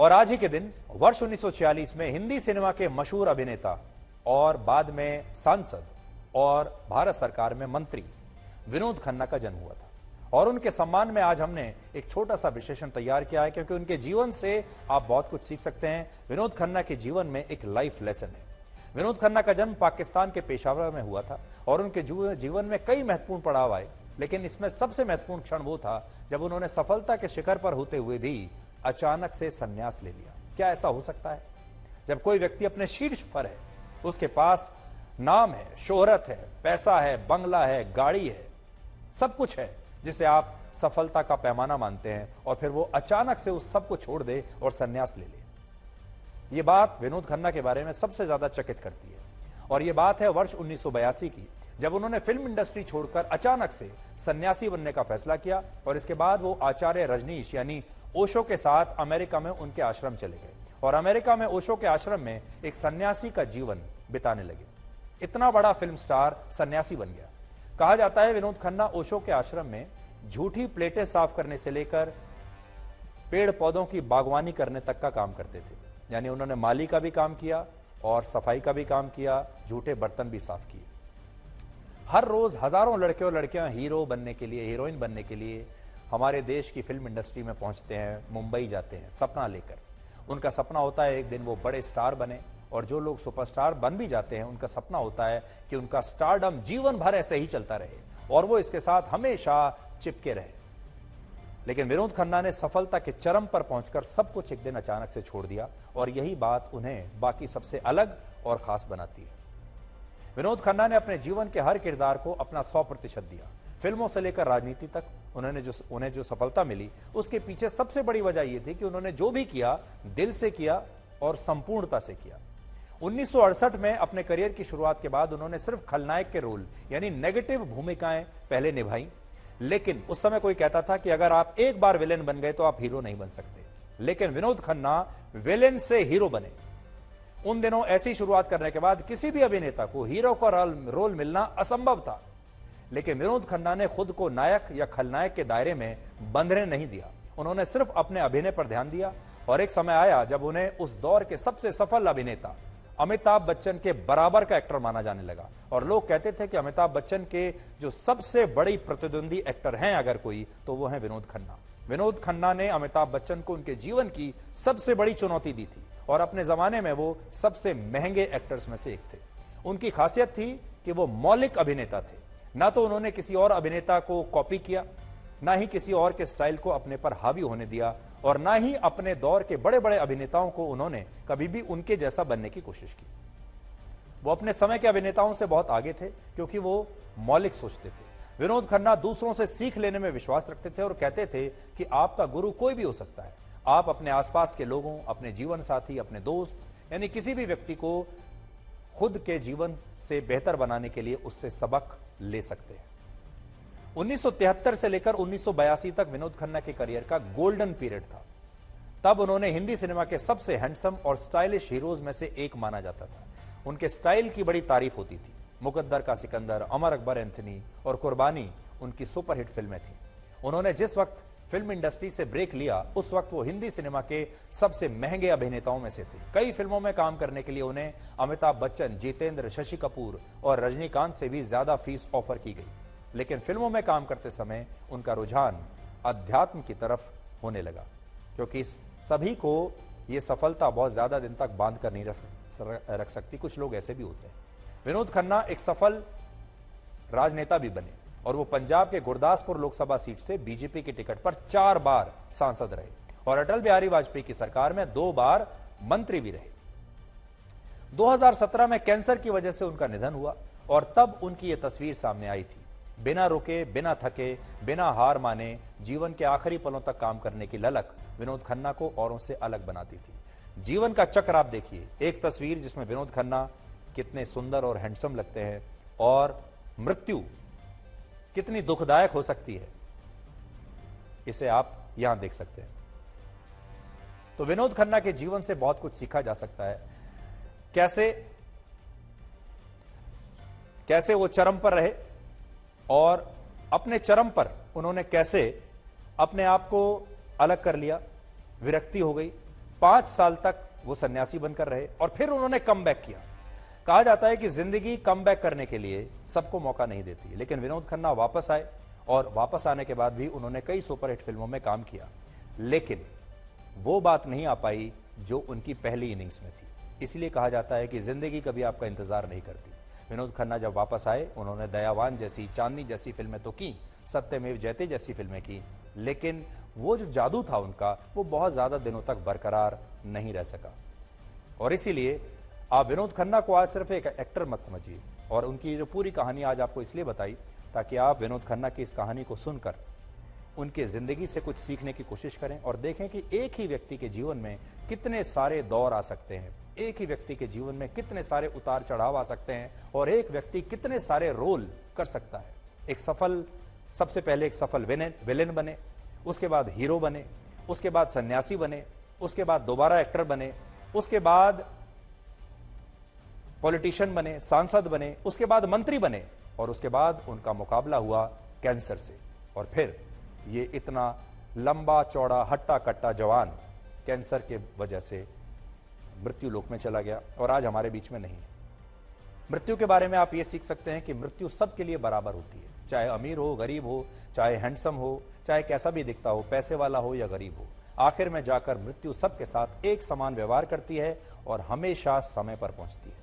और आज ही के दिन वर्ष 1946 में हिंदी सिनेमा के मशहूर अभिनेता और बाद में सांसद और भारत सरकार में मंत्री विनोद खन्ना का जन्म हुआ था। और उनके सम्मान में आज हमने एक छोटा सा विश्लेषण तैयार किया है, क्योंकि उनके जीवन से आप बहुत कुछ सीख सकते हैं। विनोद खन्ना के जीवन में एक लाइफ लेसन है। विनोद खन्ना का जन्म पाकिस्तान के पेशावर में हुआ था और उनके जीवन में कई महत्वपूर्ण पड़ाव आए, लेकिन इसमें सबसे महत्वपूर्ण क्षण वो था जब उन्होंने सफलता के शिखर पर होते हुए भी अचानक से संन्यास ले लिया। क्या ऐसा हो सकता है? जब कोई व्यक्ति अपने शीर्ष पर है, उसके पास नाम है, शोहरत है, पैसा है, बंगला है, गाड़ी है, सब कुछ है जिसे आप सफलता का पैमाना मानते हैं, और फिर वो अचानक से उस सब को छोड़ दे और संन्यास ले ले। ये बात विनोद खन्ना के बारे में सबसे ज्यादा चकित करती है। और ये बात है वर्ष 1982 की, जब उन्होंने फिल्म इंडस्ट्री छोड़कर अचानक से सन्यासी बनने का फैसला किया और इसके बाद वो आचार्य रजनीश यानी ओशो के साथ अमेरिका में उनके आश्रम चले गए और अमेरिका में ओशो के आश्रम में एक सन्यासी का जीवन बिताने लगे। इतना बड़ा फिल्म स्टार सन्यासी बन गया। कहा जाता है विनोद खन्ना ओशो के आश्रम में झूठी प्लेटें साफ करने से लेकर पेड़ पौधों की बागवानी करने तक का काम करते थे। यानी उन्होंने माली का भी काम किया और सफाई का भी काम किया, झूठे बर्तन भी साफ किए। हर रोज हजारों लड़के और लड़कियां हीरो बनने के लिए, हीरोइन बनने के लिए हमारे देश की फिल्म इंडस्ट्री में पहुंचते हैं, मुंबई जाते हैं सपना लेकर। उनका सपना होता है एक दिन वो बड़े स्टार बने, और जो लोग सुपरस्टार बन भी जाते हैं उनका सपना होता है कि उनका स्टारडम जीवन भर ऐसे ही चलता रहे और वो इसके साथ हमेशा चिपके रहे। लेकिन विनोद खन्ना ने सफलता के चरम पर पहुंचकर सब कुछ एक दिन अचानक से छोड़ दिया, और यही बात उन्हें बाकी सबसे अलग और खास बनाती है। विनोद खन्ना ने अपने जीवन के हर किरदार को अपना 100% दिया। फिल्मों से लेकर राजनीति तक उन्हें जो सफलता मिली, उसके पीछे सबसे बड़ी वजह यह थी कि उन्होंने जो भी किया दिल से किया और संपूर्णता से किया। 1968 में अपने करियर की शुरुआत के बाद उन्होंने सिर्फ खलनायक के रोल यानी नेगेटिव भूमिकाएं पहले निभाई, लेकिन उस समय कोई कहता था कि अगर आप एक बार विलेन बन गए तो आप हीरो नहीं बन सकते। लेकिन विनोद खन्ना विलेन से हीरो बने। उन दिनों ऐसी शुरुआत करने के बाद किसी भी अभिनेता को हीरो का रोल मिलना असंभव था, लेकिन विनोद खन्ना ने खुद को नायक या खलनायक के दायरे में बंधने नहीं दिया। उन्होंने सिर्फ अपने अभिनय पर ध्यान दिया, और एक समय आया जब उन्हें उस दौर के सबसे सफल अभिनेता अमिताभ बच्चन के बराबर का एक्टर माना जाने लगा। और लोग कहते थे कि अमिताभ बच्चन के जो सबसे बड़ी प्रतिद्वंदी एक्टर हैं अगर कोई, तो वो हैं विनोद खन्ना। विनोद खन्ना ने अमिताभ बच्चन को उनके जीवन की सबसे बड़ी चुनौती दी थी, और अपने जमाने में वो सबसे महंगे एक्टर्स में से एक थे। उनकी खासियत थी कि वो मौलिक अभिनेता थे। ना तो उन्होंने किसी और अभिनेता को कॉपी किया, ना ही किसी और के स्टाइल को अपने पर हावी होने दिया, और ना ही अपने दौर के बड़े बड़े अभिनेताओं को उन्होंने कभी भी उनके जैसा बनने की कोशिश की। वो अपने समय के अभिनेताओं से बहुत आगे थे, क्योंकि वो मौलिक सोचते थे। विनोद खन्ना दूसरों से सीख लेने में विश्वास रखते थे और कहते थे कि आपका गुरु कोई भी हो सकता है। आप अपने आसपास के लोगों, अपने जीवन साथी, अपने दोस्त यानी किसी भी व्यक्ति को खुद के जीवन से बेहतर बनाने के लिए उससे सबक ले सकते हैं। 1973 से लेकर 1982 तक विनोद खन्ना के करियर का गोल्डन पीरियड था। तब उन्होंने हिंदी सिनेमा के सबसे हैंडसम और स्टाइलिश हीरोज में से एक माना जाता था। उनके स्टाइल की बड़ी तारीफ होती थी। मुकद्दर का सिकंदर, अमर अकबर एंथनी और कुर्बानी उनकी सुपरहिट फिल्में थीं। उन्होंने जिस वक्त फिल्म इंडस्ट्री से ब्रेक लिया, उस वक्त वो हिंदी सिनेमा के सबसे महंगे अभिनेताओं में से थे। कई फिल्मों में काम करने के लिए उन्हें अमिताभ बच्चन, जितेंद्र, शशि कपूर और रजनीकांत से भी ज्यादा फीस ऑफर की गई। लेकिन फिल्मों में काम करते समय उनका रुझान अध्यात्म की तरफ होने लगा, क्योंकि सभी को यह सफलता बहुत ज्यादा दिन तक बांध कर नहीं रख सकती। कुछ लोग ऐसे भी होते हैं। विनोद खन्ना एक सफल राजनेता भी बने, और वो पंजाब के गुरदासपुर लोकसभा सीट से बीजेपी की टिकट पर 4 बार सांसद रहे, और अटल बिहारी वाजपेयी की सरकार में 2 बार मंत्री भी रहे। 2017 में कैंसर की वजह से उनका निधन हुआ, और तब उनकी यह तस्वीर सामने आई थी। बिना रुके, बिना थके, बिना हार माने जीवन के आखिरी पलों तक काम करने की ललक विनोद खन्ना को औरों से अलग बनाती थी। जीवन का चक्र आप देखिए, एक तस्वीर जिसमें विनोद खन्ना कितने सुंदर और हैंडसम लगते हैं, और मृत्यु कितनी दुखदायक हो सकती है, इसे आप यहां देख सकते हैं। तो विनोद खन्ना के जीवन से बहुत कुछ सीखा जा सकता है। कैसे वो चरम पर रहे, और अपने चरम पर उन्होंने कैसे अपने आप को अलग कर लिया, विरक्ति हो गई, 5 साल तक वो सन्यासी बनकर रहे और फिर उन्होंने कमबैक किया। कहा जाता है कि जिंदगी कमबैक करने के लिए सबको मौका नहीं देती, लेकिन विनोद खन्ना वापस आए और वापस आने के बाद भी उन्होंने कई सुपरहिट फिल्मों में काम किया, लेकिन वो बात नहीं आ पाई जो उनकी पहली इनिंग्स में थी। इसलिए कहा जाता है कि जिंदगी कभी आपका इंतजार नहीं करती। विनोद खन्ना जब वापस आए, उन्होंने दयावान जैसी, चांदनी जैसी फिल्में तो की, सत्यमेव जयते जैसी फिल्में की, लेकिन वो जो जादू था उनका, वो बहुत ज्यादा दिनों तक बरकरार नहीं रह सका। और इसीलिए आप विनोद खन्ना को आज सिर्फ एक एक्टर मत समझिए, और उनकी जो पूरी कहानी आज आपको इसलिए बताई ताकि आप विनोद खन्ना की इस कहानी को सुनकर उनके जिंदगी से कुछ सीखने की कोशिश करें और देखें कि एक ही व्यक्ति के जीवन में कितने सारे दौर आ सकते हैं, एक ही व्यक्ति के जीवन में कितने सारे उतार चढ़ाव आ सकते हैं, और एक व्यक्ति कितने सारे रोल कर सकता है। सबसे पहले एक सफल विलेन बने, उसके बाद हीरो बने, उसके बाद सन्यासी बने, उसके बाद दोबारा एक्टर बने, उसके बाद पॉलिटिशियन बने, सांसद बने, उसके बाद मंत्री बने, और उसके बाद उनका मुकाबला हुआ कैंसर से। और फिर ये इतना लंबा चौड़ा हट्टा कट्टा जवान कैंसर के वजह से मृत्यु लोक में चला गया और आज हमारे बीच में नहीं है। मृत्यु के बारे में आप ये सीख सकते हैं कि मृत्यु सबके लिए बराबर होती है, चाहे अमीर हो, गरीब हो, चाहे हैंडसम हो, चाहे कैसा भी दिखता हो, पैसे वाला हो या गरीब हो, आखिर में जाकर मृत्यु सबके साथ एक समान व्यवहार करती है और हमेशा समय पर पहुंचती है।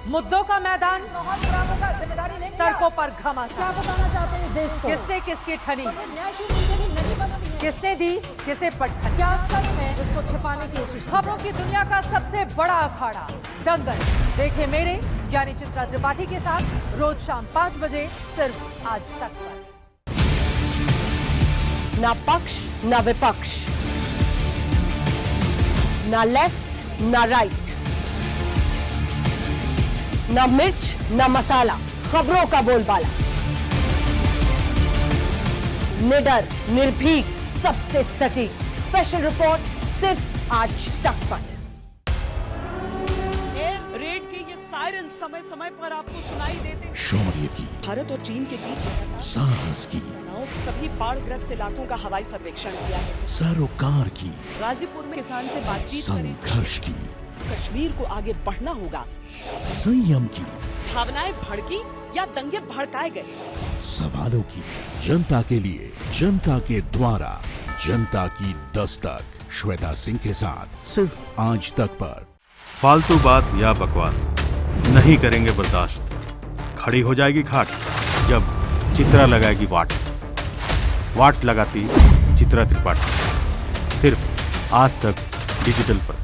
मुद्दों का मैदान, जिम्मेदारी लेंगे, तर्कों पर घमासान। क्या बताना चाहते हैं इस देश को? किससे किसकी ठनी, न्याय की नीति नहीं बनती है। किसने दी किसे पटखनी। क्या सच है जिसको छिपाने की कोशिश? खबरों की दुनिया का सबसे बड़ा अखाड़ा दंगल देखे मेरे यानी चित्रा त्रिपाठी के साथ रोज शाम 5 बजे सिर्फ आज तक पर। ना पक्ष ना विपक्ष, ना लेफ्ट ना राइट, ना मिर्च ना मसाला, खबरों का बोलबाला, निडर निर्भीक सबसे सटीक स्पेशल रिपोर्ट सिर्फ आज तक पर। एयर रेड के ये सायरन समय समय पर आपको सुनाई देते हैं। शौर्य की, भारत और चीन के बीच साहस की, सभी बाढ़ग्रस्त इलाकों का हवाई सर्वेक्षण किया है। सरोकार की, गाजीपुर में किसान से बातचीत करें। संघर्ष की, कश्मीर को आगे बढ़ना होगा। संयम की, भावनाएं भड़की या दंगे भड़काए गए, सवालों की, जनता के लिए, जनता के द्वारा, जनता की दस्तक। श्वेता सिंह के साथ सिर्फ आज तक पर। फालतू बात या बकवास नहीं करेंगे बर्दाश्त। खड़ी हो जाएगी खाट जब चित्रा लगाएगी वाट। वाट लगाती चित्रा त्रिपाठी, सिर्फ आज तक डिजिटल पर।